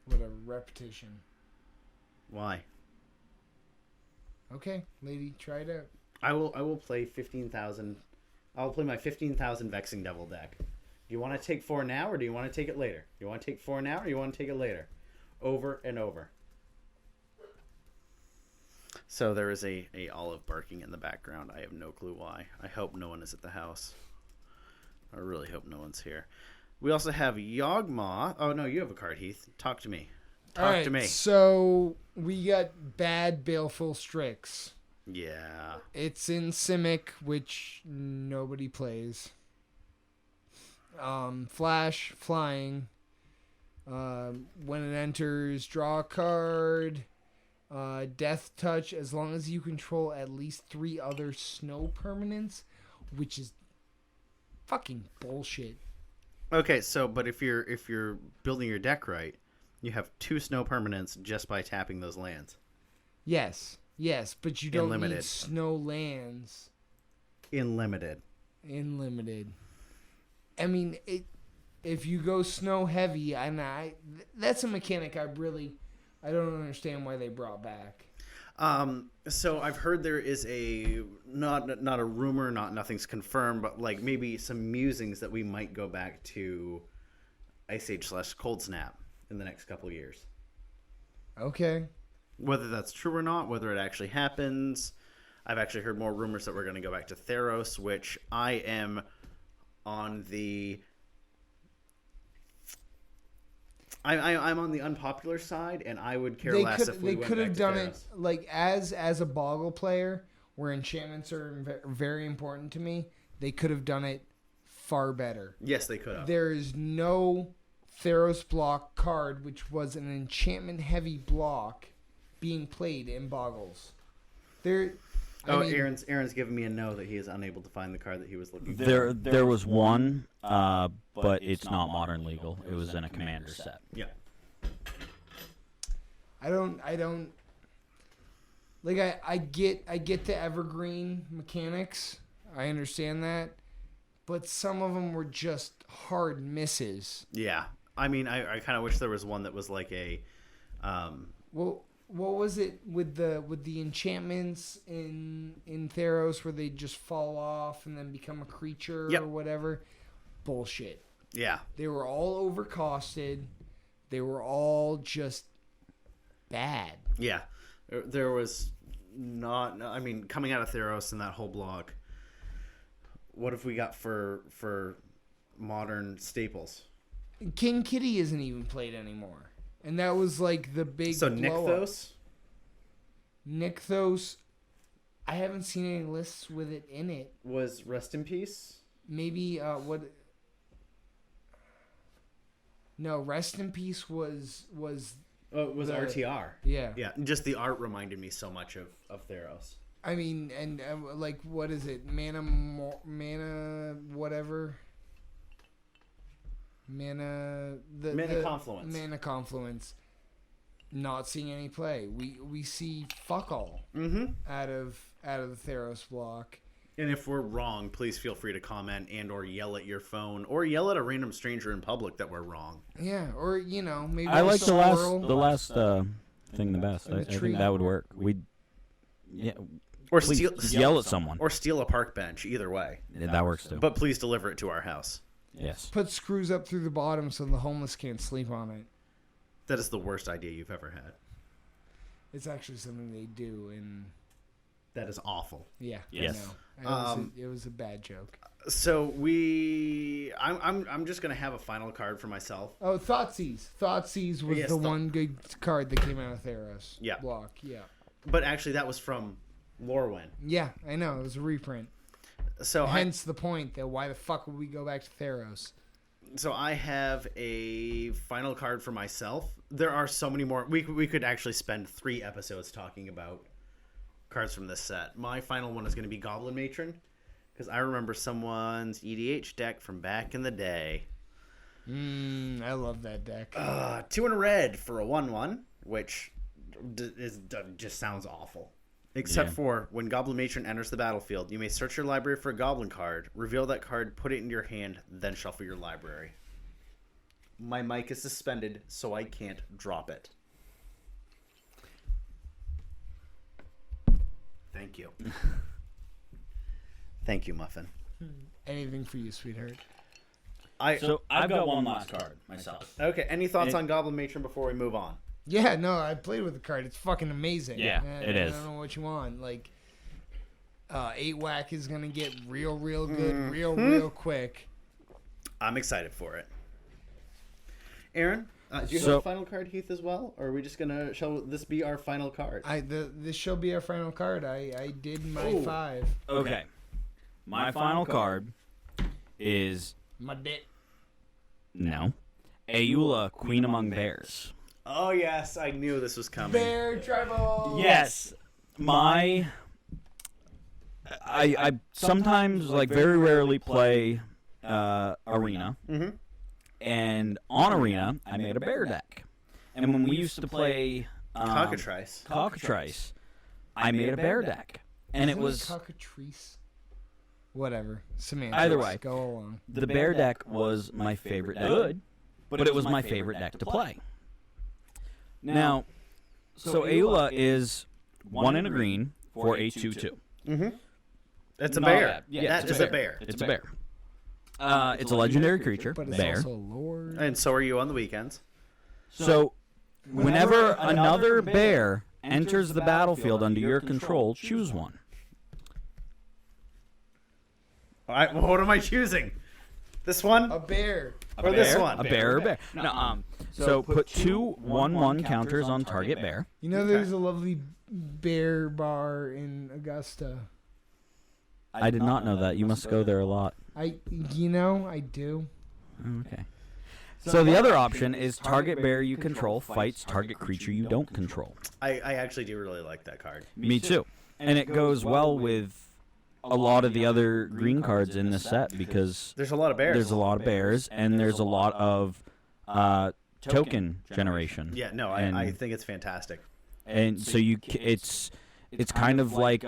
B: whatever, repetition.
A: Why?
B: Okay, lady, try it out.
A: I will play 15,000. I'll play my 15,000 Vexing Devil deck. Do you want to take 4 now, or do you want to take it later? You want to take 4 now, or you want to take it later? Over and over. So there is a olive barking in the background. I have no clue why. I hope no one is at the house. I really hope no one's here. We also have Yawgmoth. Oh, no, you have a card, Heath. Talk to me. Talk to me.
B: So we got Bad Baleful Strix.
A: Yeah.
B: It's in Simic, which nobody plays. Flash, flying. When it enters, draw a card. Death touch, as long as you control at least 3 other snow permanents, which is fucking bullshit.
A: Okay, so but if you're building your deck right, you have 2 snow permanents just by tapping those lands.
B: Yes, but you don't
A: Limited.
B: need snow lands.
A: In limited.
B: I mean, if you go snow heavy, that's a mechanic I don't understand why they brought back.
A: So I've heard there is a not a rumor, nothing's confirmed, but like maybe some musings that we might go back to Ice Age / Cold Snap in the next couple of years.
B: Okay.
A: Whether that's true or not, whether it actually happens, I've actually heard more rumors that we're going to go back to Theros, which I am on the. I'm on the unpopular side, and I would care less if we went back to Theros. They could have done it
B: like as a Boggle player, where enchantments are very important to me. They could have done it far better.
A: Yes, they could have.
B: There is no Theros block card, which was an enchantment-heavy block, being played in Boggles.
A: Aaron's giving me a no that he is unable to find the card that he was looking for.
C: There was one, but it's not modern legal. It was in a commander set.
A: Yeah.
B: I don't like I get the evergreen mechanics. I understand that, but some of them were just hard misses.
A: Yeah. I mean, I kind of wish there was one that was like a
B: Well, what was it with the enchantments in Theros where they just fall off and then become a creature or whatever? Bullshit.
A: Yeah.
B: They were all overcosted. They were all just bad.
A: Yeah. There was not. I mean, coming out of Theros and that whole block. What have we got for modern staples?
B: King Kitty isn't even played anymore. And that was like the big
A: Nykthos?
B: Nykthos, I haven't seen any lists with it in it.
A: Was Rest in Peace?
B: Maybe, what... No, Rest in Peace was
A: Oh, it was RTR.
B: Yeah.
A: Yeah, just the art reminded me so much of Theros.
B: I mean, and like, what is it? Mana whatever... Mana
A: Confluence.
B: Mana Confluence. Not seeing any play. We see fuck all out of the Theros block.
A: And if we're wrong, please feel free to comment and or yell at your phone or yell at a random stranger in public that we're wrong.
B: Yeah, or maybe
C: I like the last thing the best. I think that would work.
A: Or
C: yell at someone
A: or steal a park bench. Either way,
C: that works too.
A: But please deliver it to our house.
C: Yes.
B: Put screws up through the bottom so the homeless can't sleep on it.
A: That is the worst idea you've ever had.
B: It's actually something they do, and
A: that is awful.
B: Yeah.
C: Yes.
B: It was a bad joke.
A: So I'm just gonna have a final card for myself.
B: Oh, Thoughtseize. Thoughtseize was the one good card that came out of Theros.
A: Yeah.
B: Block. Yeah.
A: But actually, that was from Lorwyn.
B: Yeah, I know. It was a reprint.
A: So
B: hence the point that why the fuck would we go back to Theros?
A: So I have a final card for myself. There are so many more. We could actually spend 3 episodes talking about cards from this set. My final one is going to be Goblin Matron, because I remember someone's EDH deck from back in the day.
B: I love that deck.
A: 2 in a red for a 1/1, which just sounds awful. Except for when Goblin Matron enters the battlefield, you may search your library for a goblin card, reveal that card, put it in your hand, then shuffle your library. My mic is suspended, so I can't drop it. Thank you. Thank you, Muffin.
B: Anything for you, sweetheart.
C: So I've got one last card myself.
A: Okay, any thoughts on Goblin Matron before we move on?
B: Yeah, no, I played with the card. It's fucking amazing.
C: Yeah, it is.
B: I don't know what you want. Like, 8 whack is gonna get real good, real quick.
A: I'm excited for it. Aaron, do you have a final card, Heath, as well? Or are we just going to... Shall this be our final card?
B: This shall be our final card. I did my 5.
C: Okay. My final card is...
B: My dick.
C: No. Ayula, Queen Among Bears.
A: Oh, yes. I knew this was coming.
B: Bear tribal.
C: Yes. I sometimes, like, very rarely play Arena.
A: Mm-hmm.
C: And on Arena, I made a bear deck. And when we used to play
A: Cockatrice,
C: I made a bear deck. And it was...
B: Cockatrice? Whatever. Semantics.
C: Either way.
B: Go along.
C: The bear deck was my favorite deck. Good. But it was my favorite deck to play. Now, so Ayula is 1 in a green for a 2/2.
A: Mm-hmm. It's a bear.
C: Yeah,
A: that is a bear.
C: It's a bear. It's a legendary creature,
B: But it's
C: bear.
B: also a lord.
A: And so are you on the weekends.
C: So, whenever another bear enters the battlefield under your control, choose one.
A: All right, well, what am I choosing? This one?
B: A bear.
A: Or this one?
C: A bear or bear. No, so put 2 1/1 counters on target bear.
B: You know, there's a lovely bear bar in Augusta.
C: I did not know that. You must go there a lot.
B: I do.
C: Okay. So the other option is target bear you control fights target creature you don't control.
A: I actually do really like that card.
C: Me too. And it goes well with a lot of the other green cards in this set because
A: there's a lot of bears.
C: There's a lot of bears and there's a lot of token generation.
A: Yeah, no, I think it's fantastic.
C: And so it's kind of like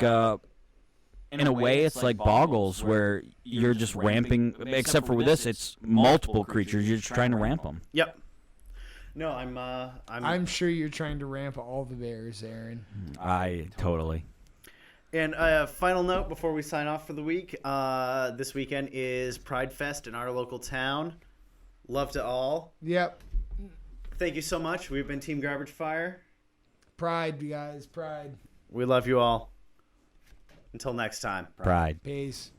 C: in a way it's like Boggles where you're just ramping, except for with this it's multiple creatures, you're just trying to ramp them.
A: Yep. No, I'm
B: sure you're trying to ramp all the bears, Aaron.
C: Totally.
A: And a final note before we sign off for the week. This weekend is Pride Fest in our local town. Love to all.
B: Yep.
A: Thank you so much. We've been Team Garbage Fire.
B: Pride, you guys. Pride.
A: We love you all. Until next time.
C: Pride.
B: Peace.